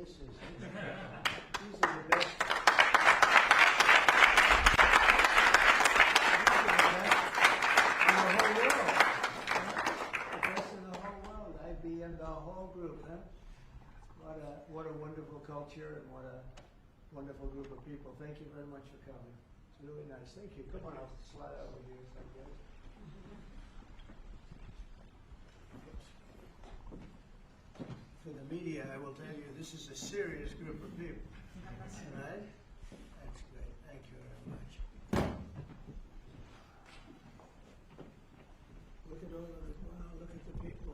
These are the best. The whole group, huh? What a wonderful culture and what a wonderful group of people. Thank you very much for coming. It's really nice. Thank you. Come on, I'll slide over here if I can. For the media, I will tell you this is a serious group of people. All right? That's great. Thank you very much. Look at all of it. Wow, look at the people.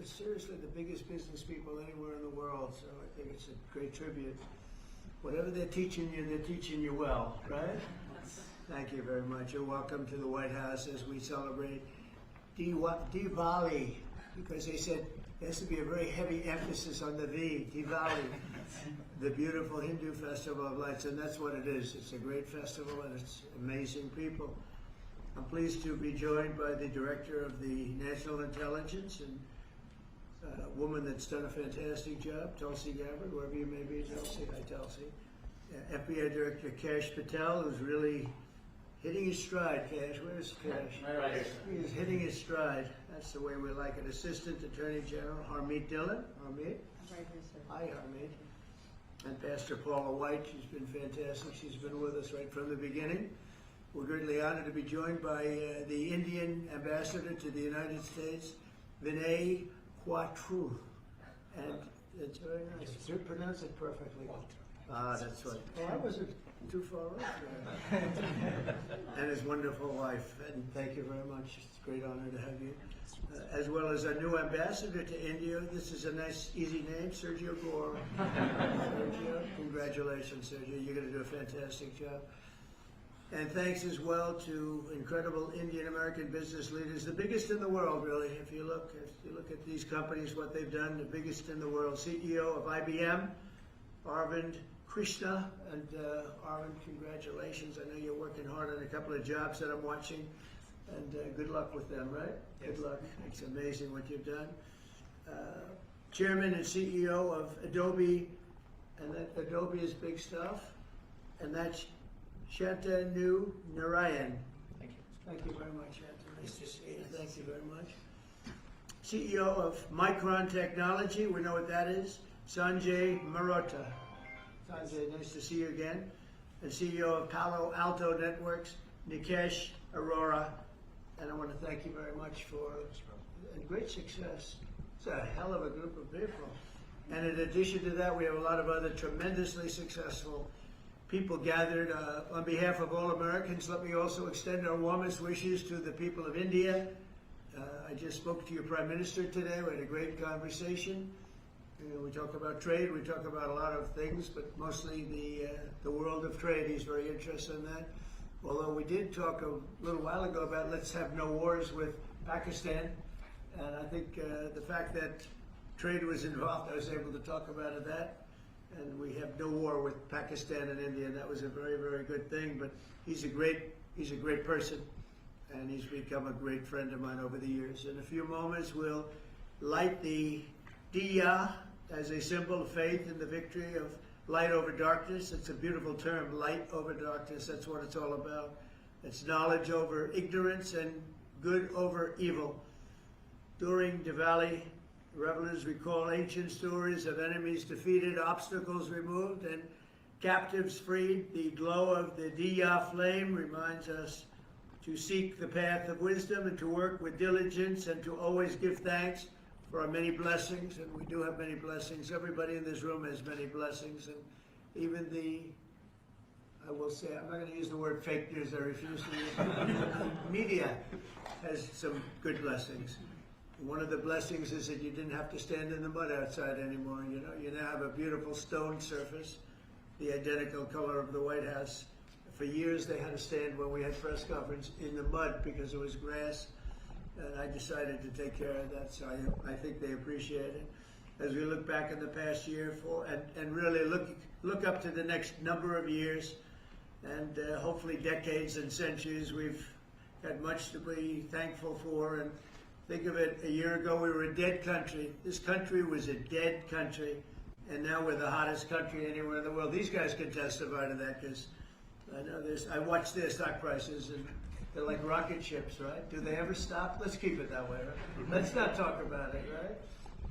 It's seriously the biggest business people anywhere in the world, so I think it's a great tribute. Whatever they're teaching you well, right? Thank you very much. You're welcome to the White House as we celebrate Diwali, because they said there has to be a very heavy emphasis on the V, Diwali, the beautiful Hindu festival of lights, and that's what it is. It's a great festival and it's amazing people. I'm pleased to be joined by the Director of the National Intelligence and a woman that's done a fantastic job, Tulsi Gabbard, wherever you may be, Tulsi. Hi, Tulsi. FBI Director Kash Patel, who's really hitting his stride. Kash, where's Kash? Right. He's hitting his stride. That's the way we like it. Assistant Attorney General Harmeet Dillon. Harmeet? Right here, sir. Hi, Harmeet. And Pastor Paula White. She's been fantastic. She's been with us right from the beginning. We're greatly honored to be joined by the Indian Ambassador to the United States, Vinay Quatru, and it's very nice. You pronounce it perfectly. Ah, that's right. Oh, I wasn't too far off. And his wonderful wife, and thank you very much. It's a great honor to have you. As well as our new ambassador to India. This is a nice, easy name, Sergio Gore. Sergio, congratulations, Sergio. You're going to do a fantastic job. And thanks as well to incredible Indian American business leaders, the biggest in the world, really. If you look at these companies, what they've done, the biggest in the world. CEO of IBM, Arvind Krishna, and Arvind, congratulations. I know you're working hard on a couple of jobs that I'm watching, and good luck with them, right? Yes. Good luck. It's amazing what you've done. Chairman and CEO of Adobe, and that Adobe is big stuff, and that's Shantanu Narayan. Thank you. Thank you very much, Shantanu. Nice to see you. Thank you very much. CEO of Micron Technology, we know what that is, Sanjay Marotta. Sanjay, nice to see you again. And CEO of Palo Alto Networks, Nikesh Arora. And I want to thank you very much for great success. It's a hell of a group of people. And in addition to that, we have a lot of other tremendously successful people gathered. On behalf of all Americans, let me also extend our warmest wishes to the people of India. I just spoke to your Prime Minister today. We had a great conversation. We talk about trade, we talk about a lot of things, but mostly the world of trade. He's very interested in that. Although we did talk a little while ago about let's have no wars with Pakistan. And I think the fact that trade was involved, I was able to talk about that. And we have no war with Pakistan and India, and that was a very, very good thing. But he's a great person, and he's become a great friend of mine over the years. In a few moments, we'll light the Diya as a symbol of faith in the victory of light over darkness. It's a beautiful term, light over darkness. That's what it's all about. It's knowledge over ignorance and good over evil. During Diwali, revelers recall ancient stories of enemies defeated, obstacles removed, and captives freed. The glow of the Diya flame reminds us to seek the path of wisdom and to work with diligence and to always give thanks for our many blessings. And we do have many blessings. Everybody in this room has many blessings. And even I will say, I'm not going to use the word fake news, I refuse to use it. Media has some good blessings. One of the blessings is that you didn't have to stand in the mud outside anymore. You know, you now have a beautiful stone surface, the identical color of the White House. For years they had to stand when we had press conference in the mud because it was grass, and I decided to take care of that, so I think they appreciate it. As we look back in the past year and really look up to the next number of years and hopefully decades and centuries, we've had much to be thankful for, and Think of it, a year ago we were a dead country. This country was a dead country, and now we're the hottest country anywhere in the world. These guys can testify to that because I know this. I watch their stock prices, and they're like rocket ships, right? Do they ever stop? Let's keep it that way, right? Let's not talk about it, right?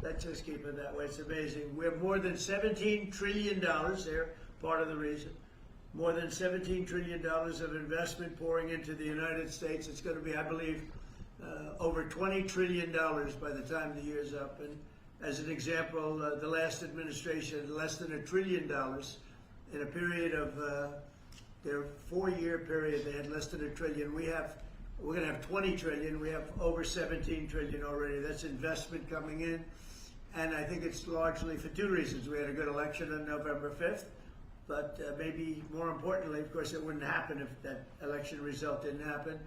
Let's just keep it that way. It's amazing. We have more than $17 trillion. They're part of the reason. More than $17 trillion of investment pouring into the United States. It's going to be, I believe, over $20 trillion by the time the year's up. And as an example, the last administration, less than $1 trillion in a period of their 4-year period. They had less than $1 trillion. We're going to have 20 trillion. We have over 17 trillion already. That's investment coming in. And I think it's largely for two reasons. We had a good election on November 5th, but maybe more importantly, of course, it wouldn't happen if that election result didn't happen.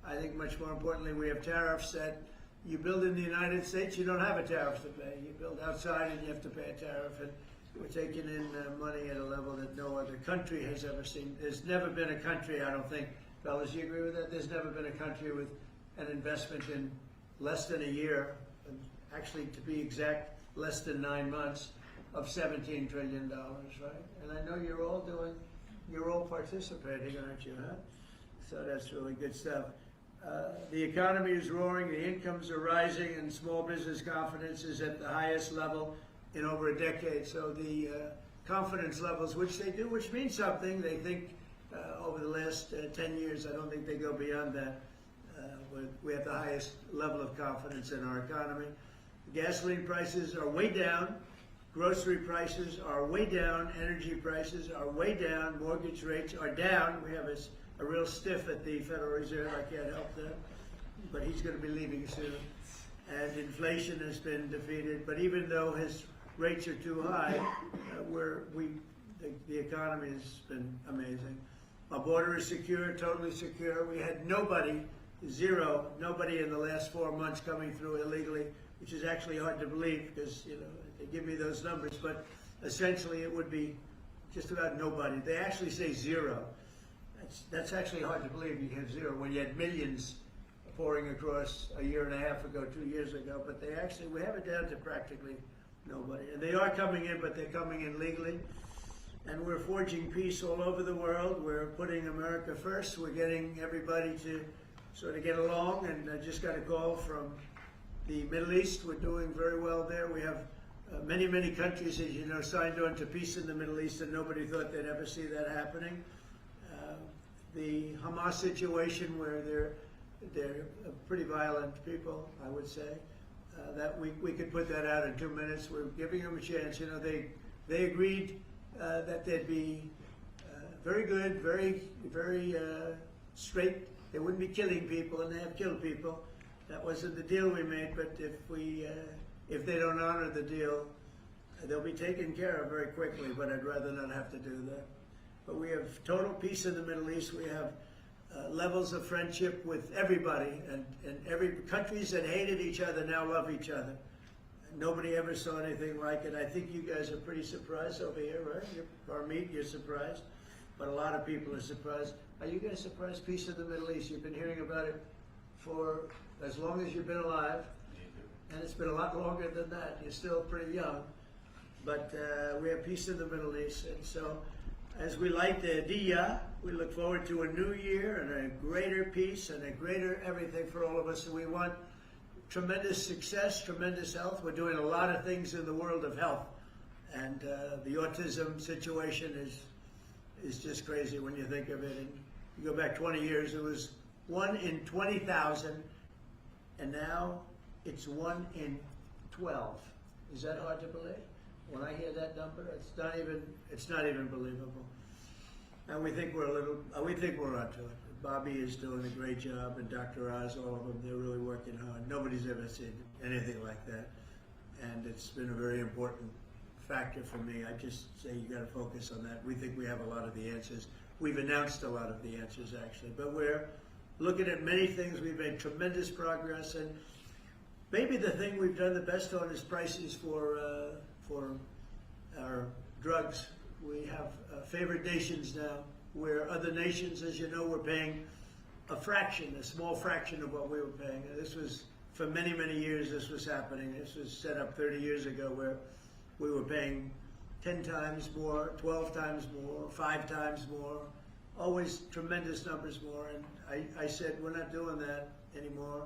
I think much more importantly, we have tariffs that you build in the United States, you don't have a tariff to pay. You build outside and you have to pay a tariff. And we're taking in money at a level that no other country has ever seen. There's never been a country, I don't think, fellas, you agree with that? There's never been a country with an investment in less than a year, actually to be exact, less than 9 months, of $17 trillion, right? And I know you're all participating, aren't you, huh? So that's really good stuff. The economy is roaring, the incomes are rising, and small business confidence is at the highest level in over a decade. So the confidence levels, which they do, which means something, they think over the last 10 years, I don't think they go beyond that. We have the highest level of confidence in our economy. Gasoline prices are way down. Grocery prices are way down. Energy prices are way down. Mortgage rates are down. We have a real stiff at the Federal Reserve. I can't help that. But he's going to be leaving soon. And inflation has been defeated. But even though his rates are too high, the economy has been amazing. Our border is secure, totally secure. We had nobody in the last 4 months coming through illegally, which is actually hard to believe because, they give me those numbers, but essentially it would be just about nobody. They actually say zero. That's actually hard to believe you have zero when you had millions pouring across a year and a half ago, 2 years ago, but we have it down to practically nobody. And they are coming in, but they're coming in legally. And we're forging peace all over the world. We're putting America first. We're getting everybody to sort of get along. And I just got a call from the Middle East. We're doing very well there. We have many, many countries, as you know, signed on to peace in the Middle East, and nobody thought they'd ever see that happening. The Hamas situation, where they're pretty violent people, I would say, that we could put that out in 2 minutes. We're giving them a chance. They agreed that they'd be very good, very straight. They wouldn't be killing people, and they have killed people. That wasn't the deal we made, but if they don't honor the deal, they'll be taken care of very quickly, but I'd rather not have to do that. But we have total peace in the Middle East. We have levels of friendship with everybody, and every countries that hated each other now love each other. Nobody ever saw anything like it. I think you guys are pretty surprised over here, right? You're surprised, but a lot of people are surprised. Are you guys surprised? Peace in the Middle East. You've been hearing about it for as long as you've been alive, and it's been a lot longer than that. You're still pretty young, but we have peace in the Middle East, and so as we light the Diya, we look forward to a new year and a greater peace and a greater everything for all of us. And we want tremendous success, tremendous health. We're doing a lot of things in the world of health, and the autism situation is just crazy when you think of it. And you go back 20 years, it was 1 in 20,000, and now it's 1 in 12. Is that hard to believe? When I hear that number, it's not even believable. And we think we're onto it. Bobby is doing a great job, and Dr. Oz, all of them, they're really working hard. Nobody's ever seen anything like that. And it's been a very important factor for me. I just say you got to focus on that. We think we have a lot of the answers. We've announced a lot of the answers, actually. But we're looking at many things. We've made tremendous progress. And maybe the thing we've done the best on is prices for our drugs. We have favored nations now, where other nations, as you know, were paying a small fraction of what we were paying. And this was for many, many years this was happening. This was set up 30 years ago where we were paying 10 times more, 12 times more, 5 times more, always tremendous numbers more. And I said, we're not doing that anymore.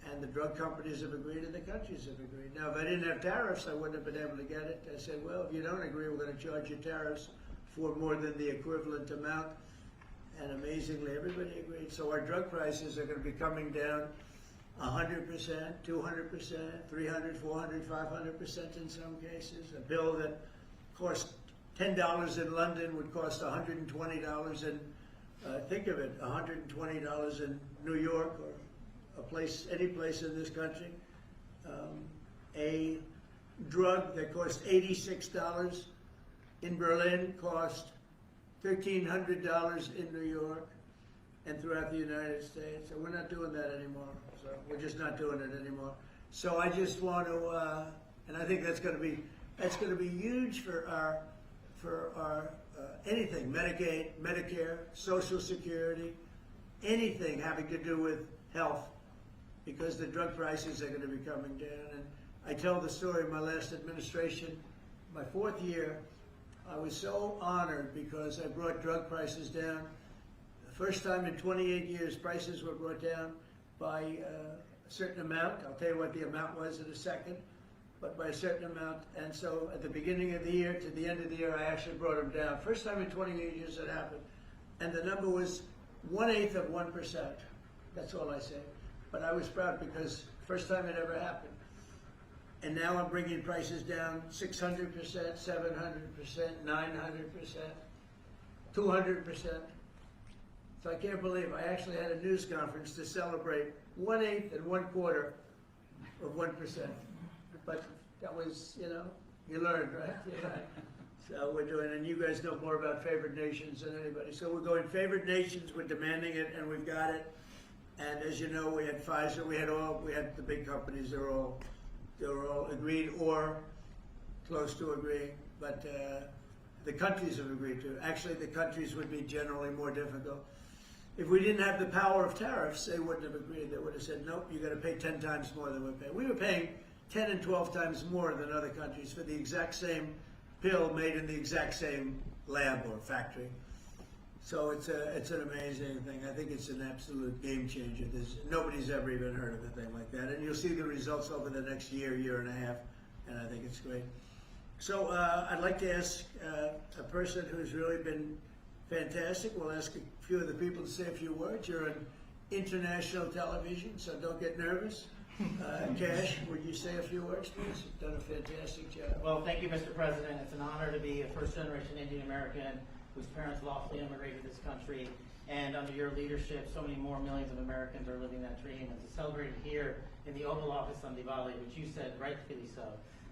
And the drug companies have agreed and the countries have agreed. Now, if I didn't have tariffs, I wouldn't have been able to get it. I said, well, if you don't agree, we're going to charge you tariffs for more than the equivalent amount. And amazingly, everybody agreed. So our drug prices are going to be coming down 100%, 200%, 300, 400, 500% in some cases. A pill that cost $10 in London would cost $120 in, think of it, $120 in New York or a place, any place in this country. A drug that cost $86 in Berlin cost $1,300 in New York and throughout the United States. So we're not doing that anymore. So we're just not doing it anymore. So I just want to, and I think that's going to be huge for our anything, Medicaid, Medicare, Social Security, anything having to do with health, because the drug prices are going to be coming down. And I tell the story of my last administration, my 4th year. I was so honored because I brought drug prices down. The first time in 28 years, prices were brought down by a certain amount. I'll tell you what the amount was in a second, but by a certain amount. And so at the beginning of the year to the end of the year, I actually brought them down. First time in 28 years that happened. And the number was 1/8 of 1%. That's all I say. But I was proud because first time it ever happened. And now I'm bringing prices down 600%, 700%, 900%, 200%. So I can't believe I actually had a news conference to celebrate 1/8 and 1/4 of 1%. But that was, you learned, right? Yeah. So we're doing, and you guys know more about favored nations than anybody. So we're going favored nations, we're demanding it, and we've got it. And as you know, we had Pfizer, we had the big companies, they were all agreed or close to agreeing, but the countries have agreed to. Actually, the countries would be generally more difficult. If we didn't have the power of tariffs, they wouldn't have agreed. They would have said, nope, you got to pay 10 times more than we're paying. We were paying 10 and 12 times more than other countries for the exact same pill made in the exact same lab or factory. So it's an amazing thing. I think it's an absolute game changer. Nobody's ever even heard of a thing like that. And you'll see the results over the next year, year and a half, and I think it's great. So I'd like to ask a person who's really been fantastic. We'll ask a few of the people to say a few words. You're on international television, so don't get nervous. Cash, would you say a few words, please? You've done a fantastic job. Well, thank you, Mr. President. It's an honor to be a first-generation Indian American whose parents lawfully immigrated to this country. And under your leadership, so many more millions of Americans are living that dream. And to celebrate it here in the Oval Office on Diwali, which you said, rightfully so,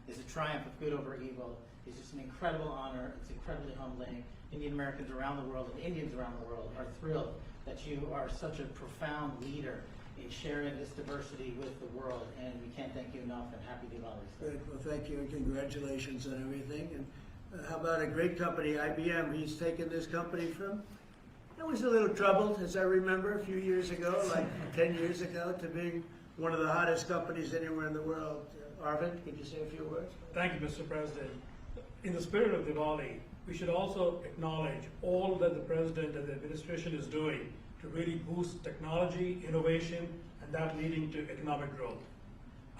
is a triumph of good over evil. It's just an incredible honor. It's incredibly humbling. Indian Americans around the world and Indians around the world are thrilled that you are such a profound leader in sharing this diversity with the world. And we can't thank you enough, and happy Diwali. Good. Well, thank you, and congratulations on everything. And how about a great company, IBM? He's taken this company from, it was a little troubled, as I remember, a few years ago, like 10 years ago, to being one of the hottest companies anywhere in the world. Arvind, could you say a few words? Thank you, Mr. President. In the spirit of Diwali, we should also acknowledge all that the President and the administration is doing to really boost technology, innovation, and that leading to economic growth.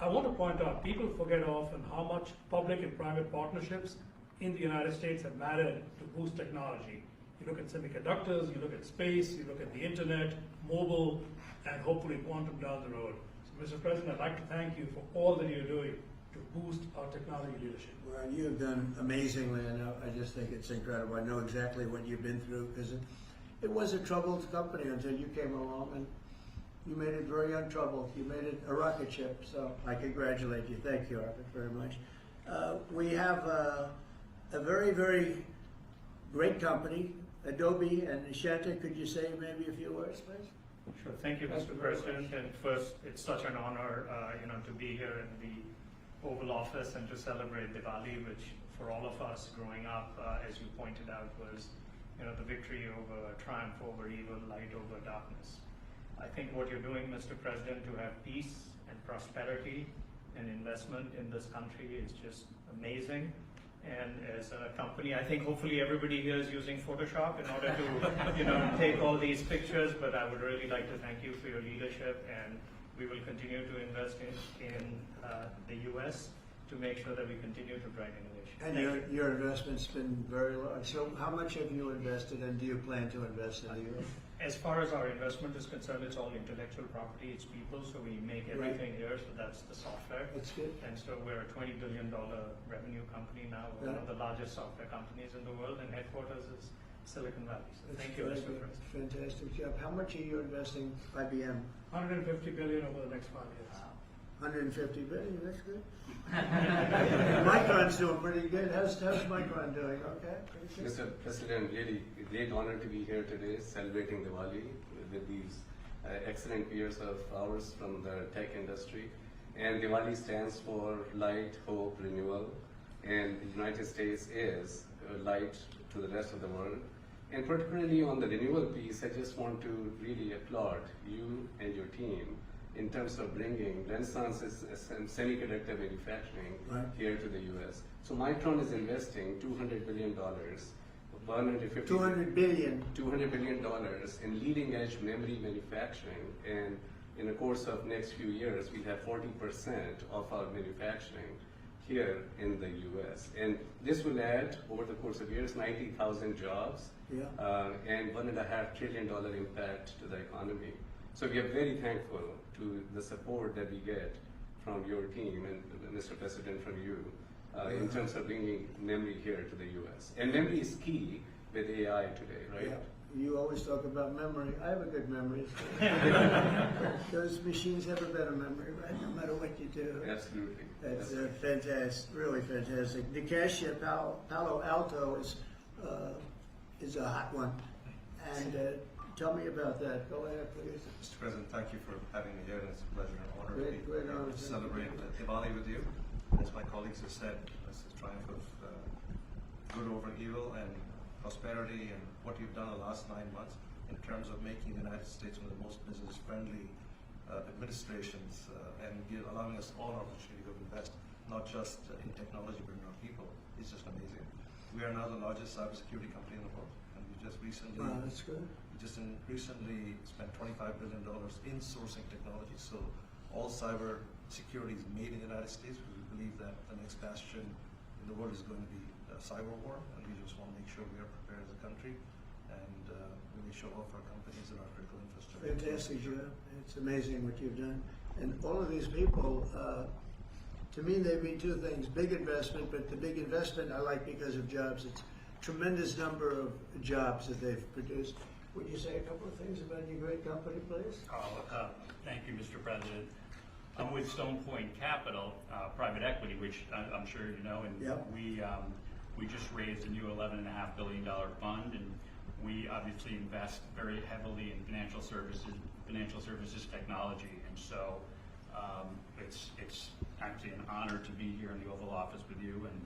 I want to point out, people forget often how much public and private partnerships in the United States have mattered to boost technology. You look at semiconductors, you look at space, you look at the internet, mobile, and hopefully quantum down the road. So, Mr. President, I'd like to thank you for all that you're doing to boost our technology leadership. Well, you have done amazingly, and I just think it's incredible. I know exactly what you've been through, because it was a troubled company until you came along, and you made it very untroubled. You made it a rocket ship, so I congratulate you. Thank you, Arvind, very much. We have a very, very great company, Adobe, and Shanta, could you say maybe a few words, please? Sure. Thank you, Mr. President. And first, it's such an honor, to be here in the Oval Office and to celebrate Diwali, which for all of us growing up, as you pointed out, was, the victory over triumph over evil, light over darkness. I think what you're doing, Mr. President, to have peace and prosperity and investment in this country is just amazing. And as a company, I think hopefully everybody here is using Photoshop in order to, take all these pictures. But I would really like to thank you for your leadership, and we will continue to invest in the U.S. to make sure that we continue to drive innovation. And your investment's been very large. So how much have you invested, and do you plan to invest in the U.S.? As far as our investment is concerned, it's all intellectual property, it's people, so we make everything here, so that's the software. That's good. And so we're a $20 billion revenue company now, we're one of the largest software companies in the world, and headquarters is Silicon Valley. So That's thank you, very Mr. good. President. Fantastic job. How much are you investing, IBM? 150 billion over the next 5 years. 150 billion, that's good. Micron's doing pretty good. How's Micron doing? Okay, pretty good. Mr. President, really a great honor to be here today celebrating Diwali with these excellent peers of ours from the tech industry. And Diwali stands for light, hope, renewal. And the United States is light to the rest of the world. And particularly on the renewal piece, I just want to really applaud you and your team in terms of bringing Renaissance's semiconductor manufacturing here to the U.S. So Micron is investing $200 billion, $200 billion. $200 billion in leading edge memory manufacturing, and in the course of next few years, we'll have 40% of our manufacturing here in the U.S. And this will add, over the course of years, 90,000 jobs and $1.5 trillion impact to the economy. So we are very thankful to the support that we get from your team and Mr. President, from you, in terms of bringing memory here to the U.S. And memory is key with AI today, right? Yeah. You always talk about memory. I have a good memory. Those machines have a better memory, right? No matter what you do. Absolutely. That's fantastic, really fantastic. Nikesh at Palo Alto is a hot one. And tell me about that. Go ahead, please. Mr. President, thank you for having me here, and it's a pleasure and honor to be Great here honor. to celebrate Diwali with you. As my colleagues have said, this is a triumph of good over evil and prosperity, and what you've done the last 9 months in terms of making the United States one of the most business-friendly administrations and allowing us all an opportunity to invest, not just in technology but in our people, is just amazing. We are now the largest cybersecurity company in the world, and we just recently That's good. recently spent $25 billion in sourcing technology. So all cyber security is made in the United States, because we believe that the next bastion in the world is going to be cyber war, and we just want to make sure we are prepared as a country and really show off our companies and our critical infrastructure. Fantastic job. It's amazing what you've done. And all of these people, to me, they mean two things. Big investment, but the big investment I like because of jobs. It's tremendous number of jobs that they've produced. Would you say a couple of things about your great company, please? Thank you, Mr. President. I'm with Stone Point Capital, private equity, which I'm sure you know, and we just raised a new $11.5 billion fund, and we obviously invest very heavily in financial services technology, and so it's actually an honor to be here in the Oval Office with you, and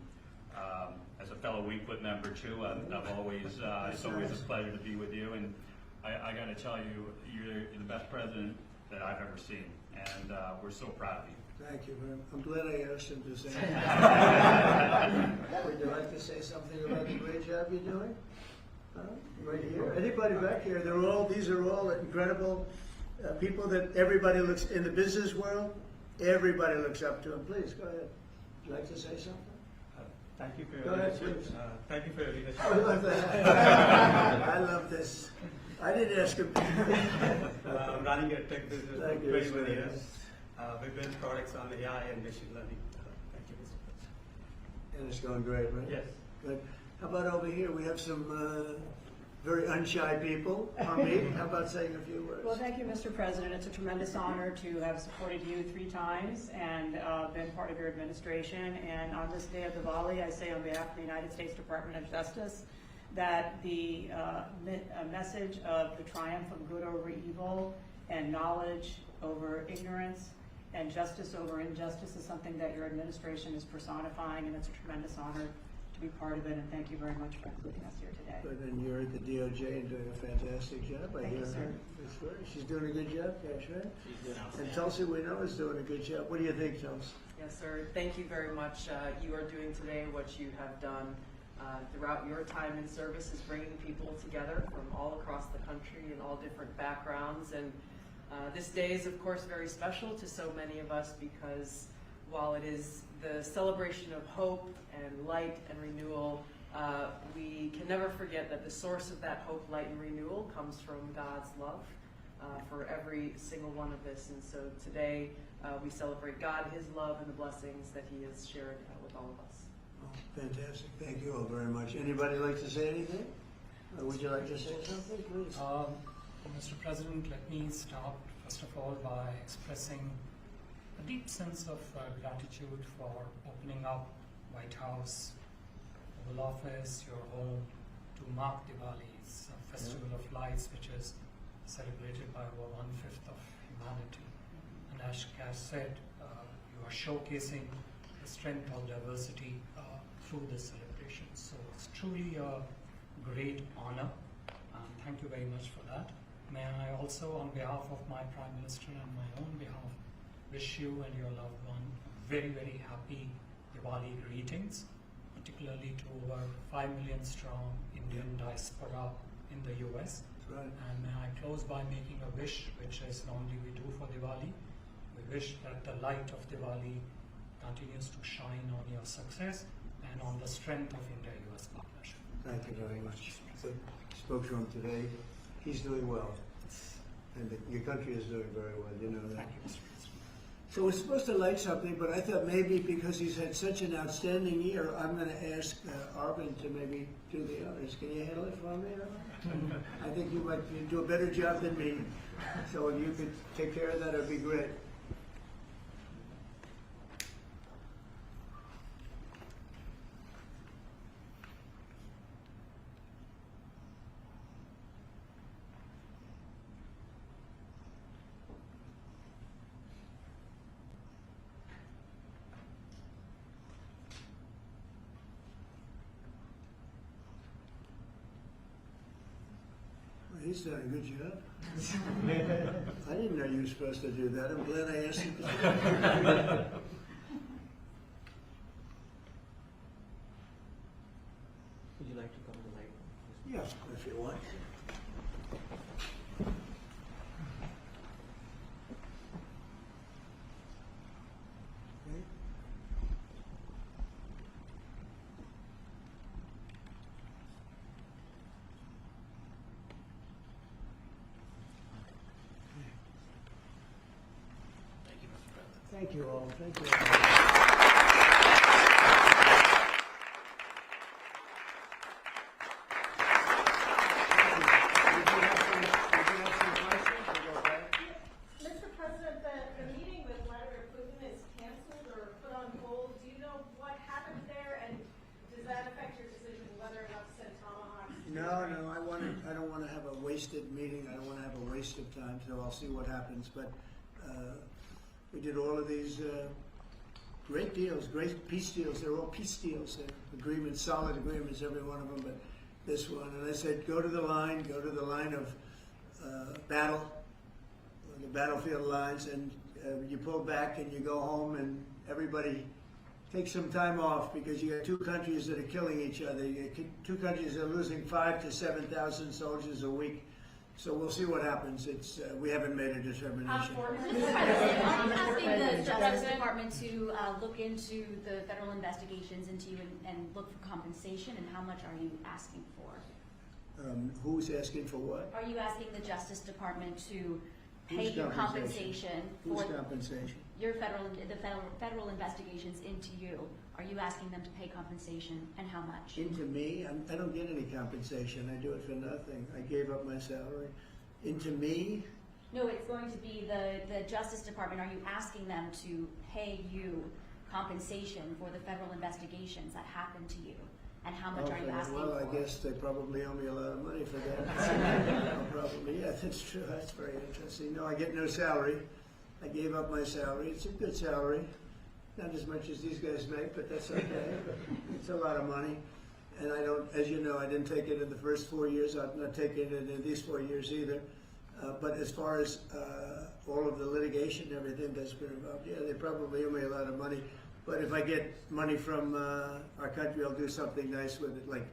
as a fellow Wingfoot member too, I've always it's always a pleasure to be with you, and I got to tell you, you're the best president that I've ever seen, and we're so proud of you. Thank you very much. I'm glad I asked him to say that. Would you like to say something about the great job you're doing? Right here. Anybody back here? These are all incredible people that everybody looks, in the business world, everybody looks up to them. Please, go ahead. Would you like to say something? Thank you for Go your ahead, leadership. please. Thank you for your leadership. I love that. I love this. I didn't ask him. I'm running a tech business for Thank you. 21 years. We build products on AI and machine learning. Thank you, Mr. President. And it's going great, right? Yes. Good. How about over here? We have some very unshy people. Harmeet, how about saying a few words? Well, thank you, Mr. President. It's a tremendous honor to have supported you 3 times and been part of your administration. And on this day of Diwali, I say on behalf of the United States Department of Justice that the message of the triumph of good over evil and knowledge over ignorance and justice over injustice is something that your administration is personifying, and it's a tremendous honor to be part of it, and thank you very much for including us here today. But then you're at the DOJ and doing a fantastic job. I Thank you, hear sir. her. That's right. She's doing a good job, Cash, right? She's doing And outstanding. Tulsi, we know, is doing a good job. What do you think, Tulsi? Yes, sir. Thank you very much. You are doing today what you have done throughout your time in service, is bringing people together from all across the country and all different backgrounds. And this day is, of course, very special to so many of us, because while it is the celebration of hope and light and renewal, we can never forget that the source of that hope, light, and renewal comes from God's love for every single one of us. And so today we celebrate God, His love, and the blessings that He has shared with all of us. Oh, fantastic. Thank you all very much. Anybody like to say anything? Would you like to say something, please? Mr. President, let me start first of all by expressing a deep sense of gratitude for opening up White House, Oval Office, your home, to mark Diwali. It's a festival of lights which is celebrated by over 1/5 of humanity. And as Cash said, you are showcasing the strength of diversity through this celebration. So it's truly a great honor. Thank you very much for that. May I also, on behalf of my Prime Minister and my own behalf, wish you and your loved one very, very happy Diwali greetings, particularly to over 5 million strong Indian diaspora in the US. That's right. And may I close by making a wish, which is normally we do for Diwali. We wish that the light of Diwali continues to shine on your success and on the strength of India-US partnership. Thank you very much. Spoke to him today. He's doing well. And your country is doing very well, you know that. Thank you, Mr. President. So we're supposed to light something, but I thought maybe because he's had such an outstanding year, I'm going to ask Arvind to maybe do the honors. Can you handle it for me, Arvind? I think you might do a better job than me. So if you could take care of that, it'd be great. He's done a good job. I didn't know you were supposed to do that. I'm glad I asked him to do that. Would you like to come to the light? Yeah, if you want. Okay. Thank you all. Thank you all. Mr. President, the meeting with Vladimir Putin is canceled or put on hold. Do you know what happened there, and does that affect your decision whether or not to send tomahawks? No, I don't want to have a wasted meeting. I don't want to have a waste of time, so I'll see what happens. But we did all of these great deals, great peace deals. They're all peace deals, agreements, solid agreements, every one of them. But this one, and I said, go to the line of battle, the battlefield lines, and you pull back and you go home, and everybody take some time off, because you got two countries that are killing each other. You got two countries that are losing 5,000 to 7,000 soldiers a week. So we'll see what happens. It's we haven't made a determination. I'm asking the Justice Department to look into the federal investigations into you and look for compensation, and how much are you asking for? Who's asking for what? Are you asking the Justice Department to pay Whose you compensation Whose for compensation? your federal investigations into you? Are you asking them to pay compensation, and how much? Into me? I don't get any compensation. I do it for nothing. I gave up my salary. Into me? No, it's going to be the Justice Department. Are you asking them to pay you compensation for the federal investigations that happened to you? And how much are you asking well, for? I guess they probably owe me a lot of money for that. Probably, yeah, that's true. That's very interesting. No, I get no salary. I gave up my salary. It's a good salary. Not as much as these guys make, but that's okay. It's a lot of money. And I don't, as you know, I didn't take it in the first 4 years. I'm not taking it in these 4 years either. But as far as all of the litigation and everything that's been involved, yeah, they probably owe me a lot of money. But if I get money from our country, I'll do something nice with it, like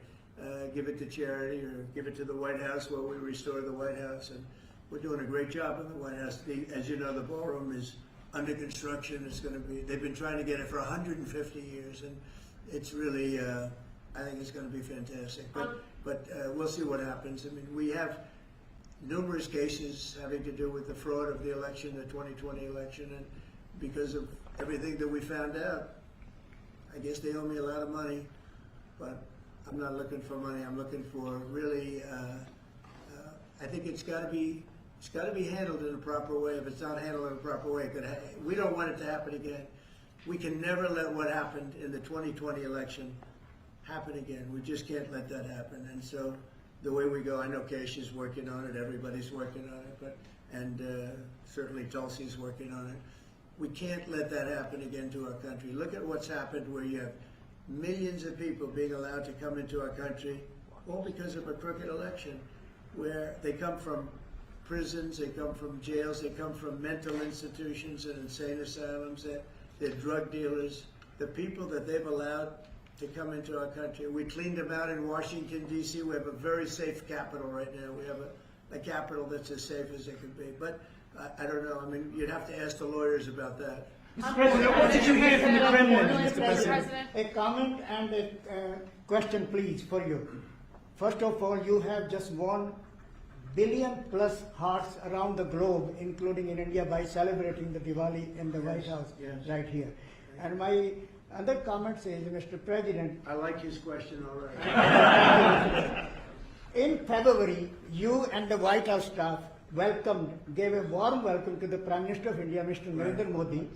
give it to charity or give it to the White House where we restore the White House. And we're doing a great job in the White House. As you know, the ballroom is under construction. It's going to be, they've been trying to get it for 150 years, and it's really, I think it's going to be fantastic. But we'll see what happens. I mean, we have numerous cases having to do with the fraud of the election, the 2020 election, and because of everything that we found out, I guess they owe me a lot of money, but I'm not looking for money. I'm looking for really, I think it's got to be handled in a proper way. If it's not handled in a proper way, we don't want it to happen again. We can never let what happened in the 2020 election happen again. We just can't let that happen. And so the way we go, I know Keisha's working on it, everybody's working on it, and certainly Tulsi's working on it. We can't let that happen again to our country. Look at what's happened where you have millions of people being allowed to come into our country, all because of a crooked election, where they come from prisons, they come from jails, they come from mental institutions and insane asylums, they're drug dealers. The people that they've allowed to come into our country, we cleaned them out in Washington, D.C. We have a very safe capital right now. We have a capital that's as safe as it can be. But I don't know. I mean, you'd have to ask the lawyers about that. Mr. President, what did you hear from the Kremlin, Mr. President? A comment and a question, please, for you. First of all, you have just 1 billion plus hearts around the globe, including in India, by celebrating the Diwali in the White House right here. And my other comment is, Mr. President, I like his question already. In February, you and the White House staff gave a warm welcome to the Prime Minister of India, Mr. Narendra Modi.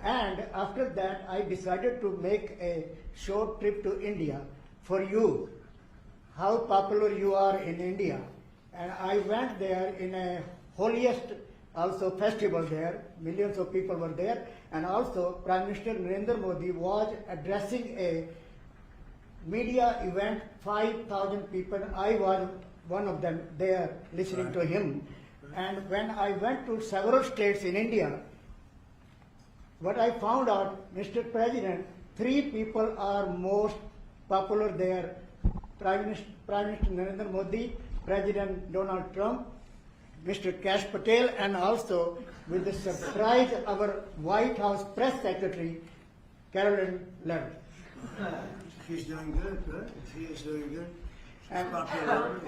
And after that, I decided to make a short trip to India for you, how popular you are in India. And I went there in a holiest also festival there. Millions of people were there. And also Prime Minister Narendra Modi was addressing a media event, 5,000 people. I was one of them there listening to him. And when I went to several states in India, what I found out, Mr. President, 3 people are most popular there. Prime Minister Narendra Modi, President Donald Trump, Mr. Kash Patel, and also with the surprise, our White House Press Secretary, Carolyn Levitt. She's doing good. She is doing good. She's popular.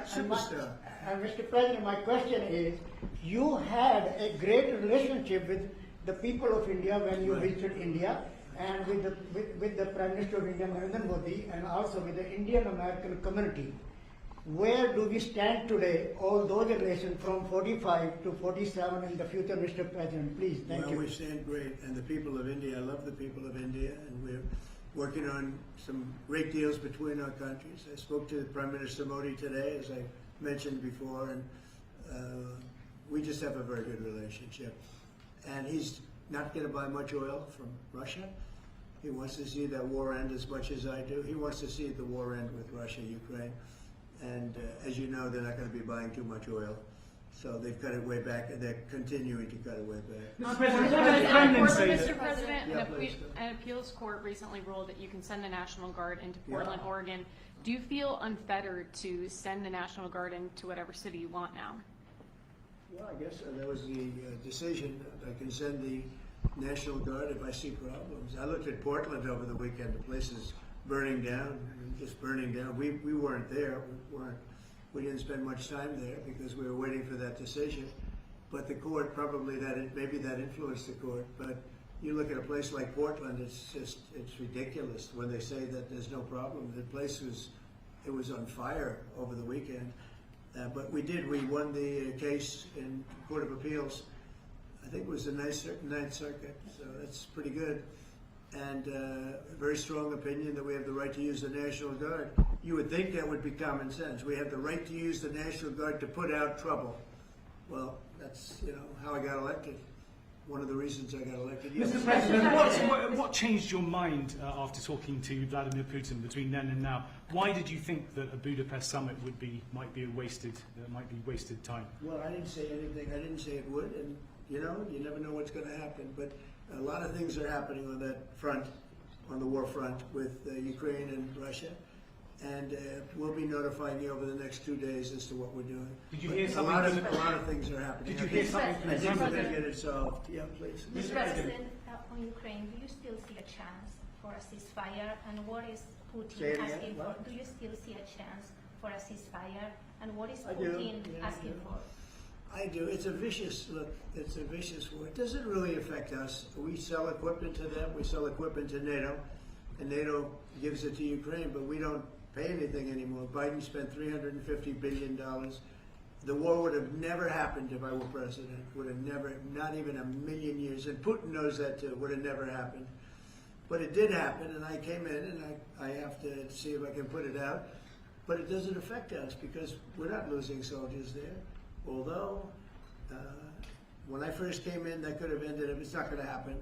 Superstar. And Mr. President, my question is, you had a great relationship with the people of India when you visited India, and with the Prime Minister of India, Narendra Modi, and also with the Indian American community. Where do we stand today, all those relations from 45 to 47 in the future, Mr. President? Please, thank you. Well, we stand great, and the people of India, I love the people of India, and we're working on some great deals between our countries. I spoke to Prime Minister Modi today, as I mentioned before, and we just have a very good relationship. And he's not going to buy much oil from Russia. He wants to see that war end as much as I do. He wants to see the war end with Russia, Ukraine. And as you know, they're not going to be buying too much oil. So they've cut it way back, and they're continuing to cut it way back. Mr. President, Yeah, an appeals court recently ruled that you can send the National Guard into Portland, Oregon. Do you feel unfettered to send the National Guard into whatever city you want now? Well, I guess that was the decision. I can send the National Guard if I see problems. I looked at Portland over the weekend. The place is burning down, just burning down. We weren't there. We didn't spend much time there because we were waiting for that decision. But the court, maybe that influenced the court. But you look at a place like Portland, it's ridiculous when they say that there's no problem. The place was on fire over the weekend. But we won the case in Court of Appeals. I think it was the Ninth Circuit, so that's pretty good. And a very strong opinion that we have the right to use the National Guard. You would think that would be common sense. We have the right to use the National Guard to put out trouble. Well, that's how I got elected. one of the reasons I got elected. Mr. President, what changed your mind after talking to Vladimir Putin between then and now? Why did you think that a Budapest summit might be wasted time? Well, I didn't say anything. I didn't say it would, and you never know what's going to happen. But a lot of things are happening on that front, on the war front with Ukraine and Russia. And we'll be notifying you over the next 2 days as to what we're doing. Did you hear But something? a lot of things are happening. Did you hear something from I the think we're going president? to get it solved. Yeah, please. Mr. President, on Ukraine, do you still see a chance for a ceasefire? And what is Say it Putin again. asking for? What? Do you still see a chance for a ceasefire? And what is I do. Putin Yeah, asking for? I do. It's a vicious war. It doesn't really affect us. We sell equipment to them. We sell equipment to NATO, and NATO gives it to Ukraine, but we don't pay anything anymore. Biden spent $350 billion. The war would have never happened if I were president. Would have never, not even a million years. And Putin knows that too. Would have never happened. But it did happen, and I came in, and I have to see if I can put it out. But it doesn't affect us because we're not losing soldiers there. Although, when I first came in, that could have ended up, it's not going to happen,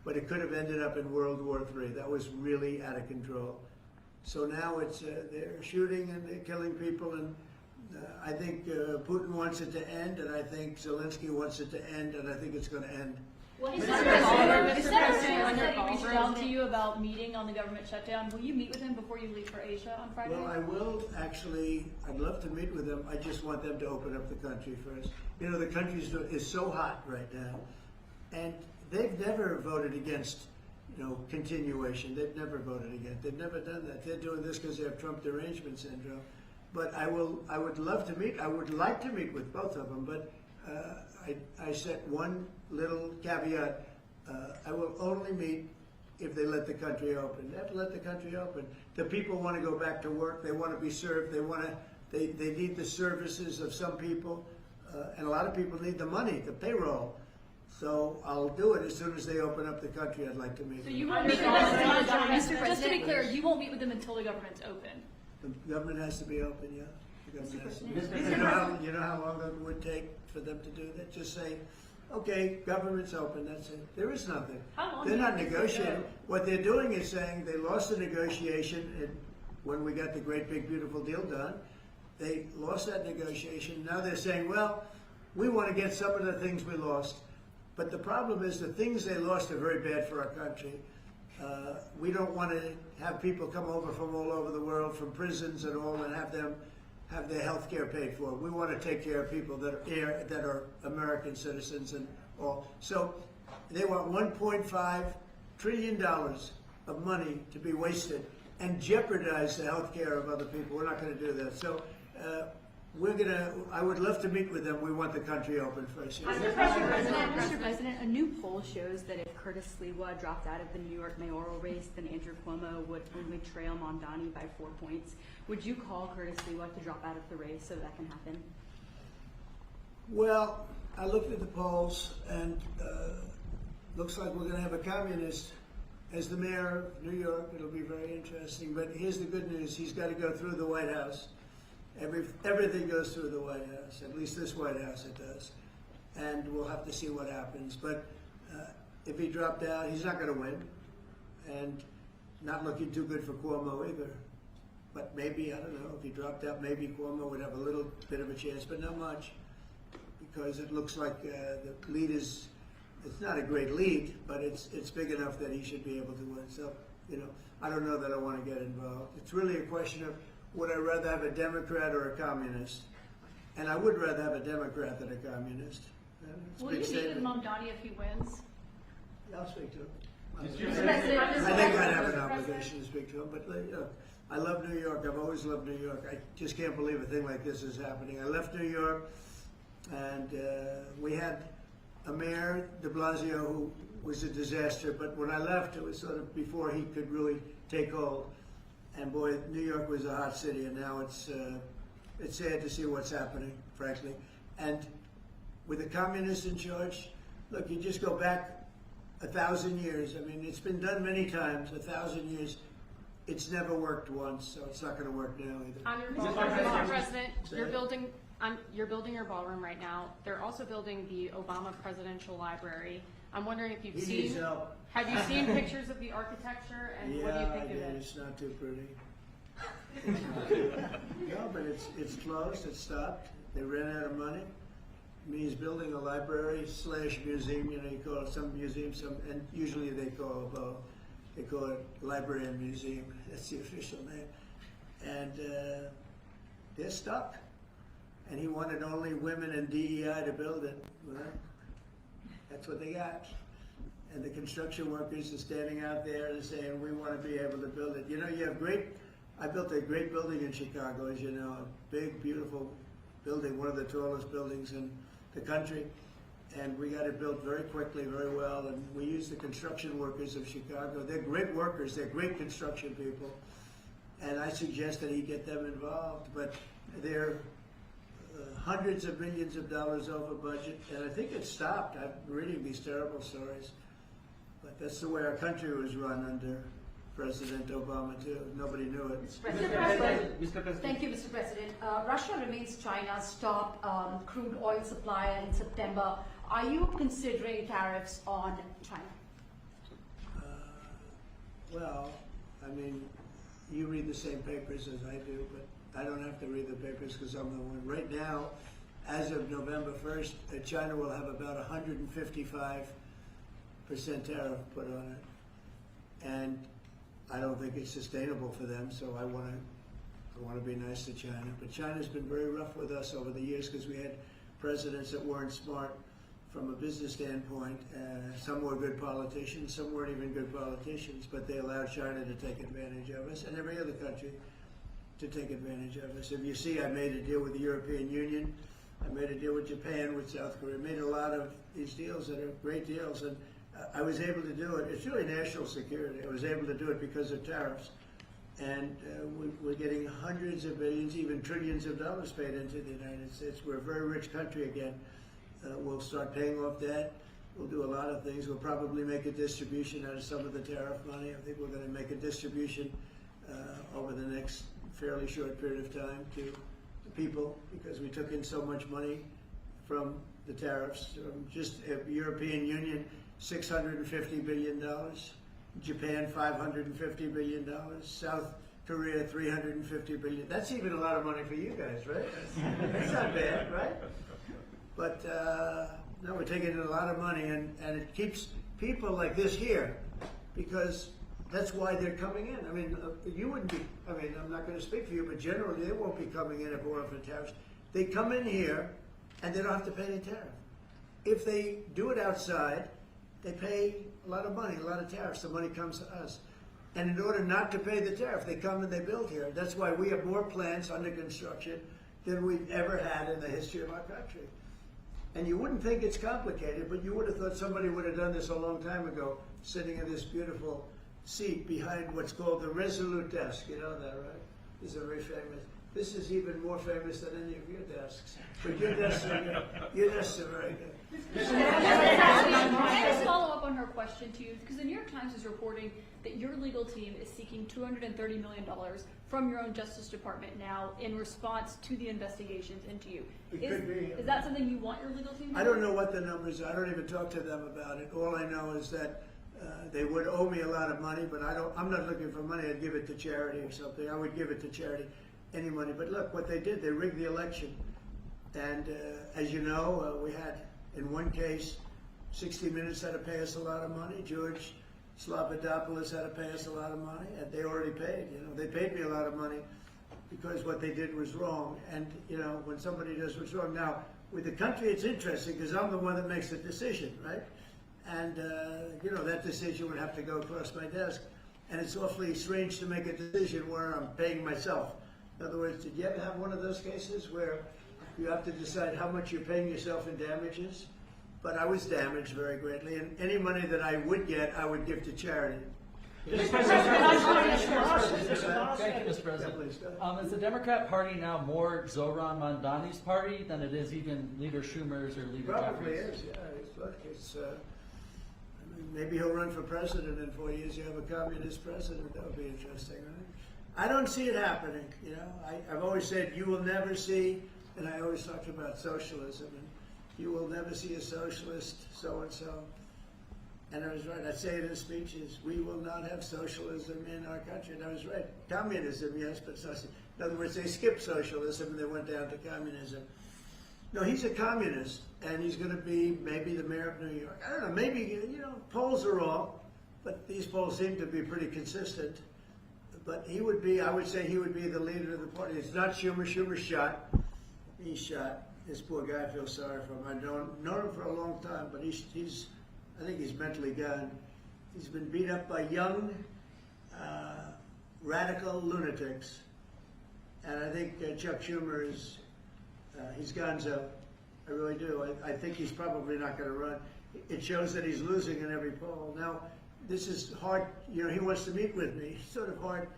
but it could have ended up in World War III. That was really out of control. So now it's they're shooting and they're killing people, and I think Putin wants it to end, and I think Zelensky wants it to end, and I think it's going to end. What is Mr. that? President, Is Mr. that President, that he reached President. out to you about meeting on the government shutdown? Will you meet with him before you leave for Asia on Friday? Well, I will actually. I'd love to meet with them. I just want them to open up the country first. You know, the country is so hot right now, and they've never voted against, continuation. They've never voted against. They've never done that. They're doing this because they have Trump derangement syndrome. But I would love to meet. I would like to meet with both of them. But I set one little caveat. I will only meet if they let the country open. They have to let the country open. The people want to go back to work. They want to be served. They need the services of some people, and a lot of people need the money, the payroll. So I'll do it as soon as they open up the country. I'd like to meet. So them. you won't meet with them, just to be clear, you won't meet with them until the government's open. The government has to be open, yeah. The government has to be Mr. open. You know how long it would take for them to do that? Just say, okay, government's open, that's it. There is nothing. How long They're do you not think negotiating. What they're doing is saying they lost the negotiation when we got the great big beautiful deal done. They lost that negotiation. Now they're saying, well, we want to get some of the things we lost. But the problem is the things they lost are very bad for our country. We don't want to have people come over from all over the world, from prisons and all, and have them have their health care paid for. We want to take care of people that are American citizens and all. So they want $1.5 trillion of money to be wasted and jeopardize the health care of other people. We're not going to do that. So I would love to meet with them. We want the country open first. Mr. President, a new poll shows that if Curtis Sliwa dropped out of the New York mayoral race, then Andrew Cuomo would only trail Mondani by 4 points. Would you call Curtis Sliwa to drop out of the race so that can happen? Well, I looked at the polls, and looks like we're going to have a communist as the mayor of New York. It'll be very interesting. But here's the good news. He's got to go through the White House. Everything goes through the White House, at least this White House it does. And we'll have to see what happens. But if he dropped out, he's not going to win. And not looking too good for Cuomo either. But maybe, I don't know, if he dropped out, maybe Cuomo would have a little bit of a chance, but not much. Because it looks like the lead it's not a great lead, but it's big enough that he should be able to win. So, I don't know that I want to get involved. It's really a question of, would I rather have a Democrat or a communist? And I would rather have a Democrat than a communist. Will you meet with Mondani if he wins? Yeah, I'll speak to him. I President, think I'd have an obligation to speak to him, but I love New York. I've always loved New York. I just can't believe a thing like this is happening. I left New York, and we had a mayor, de Blasio, who was a disaster, but when I left, it was sort of before he could really take hold. And boy, New York was a hot city, and now it's sad to see what's happening, frankly. And with the communists in charge, look, you just go back 1,000 years. I mean, it's been done many times, 1,000 years. It's never worked once, so it's not going to work now either. On your ballroom, Mr. President, you're building your ballroom right now. They're also building the Obama Presidential Library. I'm wondering if you've He seen. needs help. Have you seen pictures of the architecture, and what do you think I of did. it? It's not too pretty. No, but it's closed, it's stopped. They ran out of money. It means building a library / museum, you know, you call it some museum, and usually they call it library and museum. That's the official name. And they're stuck. And he wanted only women and DEI to build it. Well, that's what they got. And the construction workers are standing out there and saying, we want to be able to build it. You know, I built a great building in Chicago, as you know, a big, beautiful building, one of the tallest buildings in the country. And we got it built very quickly, very well, and we used the construction workers of Chicago. They're great workers, they're great construction people. And I suggested he get them involved, but they're hundreds of millions of dollars over budget, and I think it stopped. I'm reading these terrible stories. But that's the way our country was run under President Obama, too. Nobody knew it. Mr. President. Thank you, Mr. President. Russia remains China's top crude oil supplier in September. Are you considering tariffs on China? Well, I mean, you read the same papers as I do, but I don't have to read the papers because I'm the one. Right now, as of November 1st, China will have about 155% tariff put on it. And I don't think it's sustainable for them, so I want to be nice to China. But China's been very rough with us over the years because we had presidents that weren't smart from a business standpoint. Some were good politicians, some weren't even good politicians, but they allowed China to take advantage of us, and every other country to take advantage of us. If you see, I made a deal with the European Union, I made a deal with Japan, with South Korea, made a lot of these deals that are great deals, and I was able to do it. It's really national security. I was able to do it because of tariffs. And we're getting hundreds of billions, even trillions of dollars paid into the United States. We're a very rich country again. We'll start paying off debt. We'll do a lot of things. We'll probably make a distribution out of some of the tariff money. I think we're going to make a distribution over the next fairly short period of time to the people because we took in so much money from the tariffs. From just European Union, $650 billion. Japan, $550 billion. South Korea, $350 billion. That's even a lot of money for you guys, right? That's not bad, right? But no, we're taking in a lot of money, and it keeps people like this here because that's why they're coming in. I mean, you wouldn't be, I mean, I'm not going to speak for you, but generally they won't be coming in if it weren't for tariffs. They come in here and they don't have to pay any tariff. If they do it outside, they pay a lot of money, a lot of tariffs. The money comes to us. And in order not to pay the tariff, they come and they build here. That's why we have more plants under construction than we've ever had in the history of our country. And you wouldn't think it's complicated, but you would have thought somebody would have done this a long time ago, sitting in this beautiful seat behind what's called the Resolute desk. You know that, right? This is a very famous. This is even more famous than any of your desks. But your desks are very good. Can I just follow up on her question to you? Because the New York Times is reporting that your legal team is seeking $230 million from your own Justice Department now in response to the investigations into you. Is that something you want your legal team to do? I don't know what the numbers are. I don't even talk to them about it. All I know is that they would owe me a lot of money, but I'm not looking for money. I'd give it to charity or something. I would give it to charity, any money. But look, what they did, they rigged the election. And as you know, we had, in one case, 60 Minutes had to pay us a lot of money. George Slavadopoulos had to pay us a lot of money, and they already paid. You know, they paid me a lot of money because what they did was wrong. And you know, when somebody does what's wrong, now with the country, it's interesting because I'm the one that makes the decision, right? And you know, that decision would have to go across my desk, and it's awfully strange to make a decision where I'm paying myself. In other words, did you ever have one of those cases where you have to decide how much you're paying yourself in damages? But I was damaged very greatly, and any money that I would get, I would give to charity. Thank you, Mr. President. Is the Democrat Party now more Zohran Mamdani's party than it is even Leader Schumer's or Leader Probably Jeffries? is, yeah. Look, I mean, maybe he'll run for president in 4 years. You have a communist president. That would be interesting, right? I don't see it happening. You know, I've always said you will never see, and I always talked about socialism, and you will never see a socialist so-and-so. And I was right. I say it in speeches. We will not have socialism in our country. And I was right. Communism, yes, but socialism. In other words, they skipped socialism and they went down to communism. No, he's a communist, and he's going to be maybe the mayor of New York. I don't know. Maybe, polls are wrong, but these polls seem to be pretty consistent. But he would be, I would say he would be the leader of the party. It's not Schumer. Schumer's shot. He's shot. This poor guy, I feel sorry for him. I've known him for a long time, but I think he's mentally gone. He's been beat up by young, radical lunatics. And I think Chuck Schumer he's gonzo. I really do. I think he's probably not going to run. It shows that he's losing in every poll. Now, this is hard. He wants to meet with me. It's sort of hard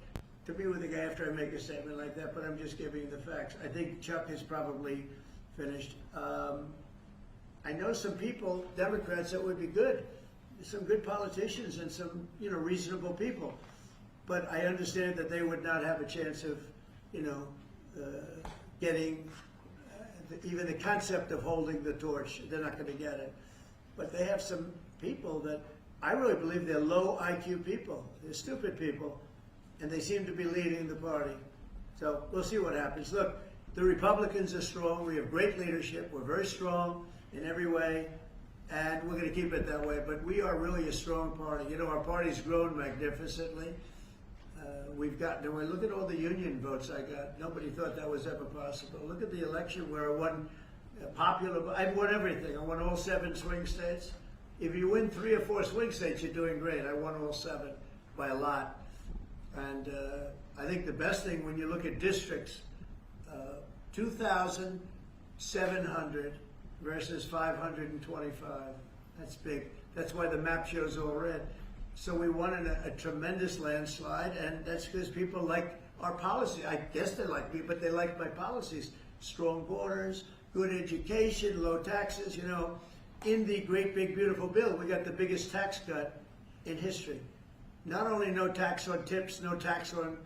to meet with a guy after I make a statement like that, but I'm just giving the facts. I think Chuck is probably finished. I know some people, Democrats, that would be good. Some good politicians and some, reasonable people. But I understand that they would not have a chance of, getting even the concept of holding the torch. They're not going to get it. But they have some people that I really believe they're low IQ people. They're stupid people. And they seem to be leading the party. So we'll see what happens. Look, the Republicans are strong. We have great leadership. We're very strong in every way. And we're going to keep it that way. But we are really a strong party. Our party's grown magnificently. Look at all the union votes I got. Nobody thought that was ever possible. Look at the election where I won I've won everything. I won all 7 swing states. If you win 3 or 4 swing states, you're doing great. I won all 7 by a lot. And I think the best thing when you look at districts, 2,700 versus 525. That's big. That's why the map shows all red. So we won in a tremendous landslide, and that's because people like our policy. I guess they like me, but they like my policies. Strong borders, good education, low taxes. In the great big beautiful bill, we got the biggest tax cut in history. Not only no tax on tips, no tax on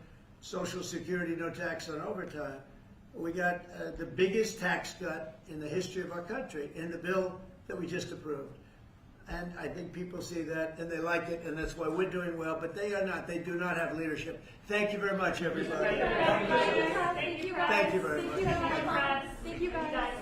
Social Security, no tax on overtime, we got the biggest tax cut in the history of our country in the bill that we just approved. And I think people see that and they like it, and that's why we're doing well, but they are not. They do not have leadership. Thank you very much, everybody. Thank you, guys. Thank you very much. Thank you, guys.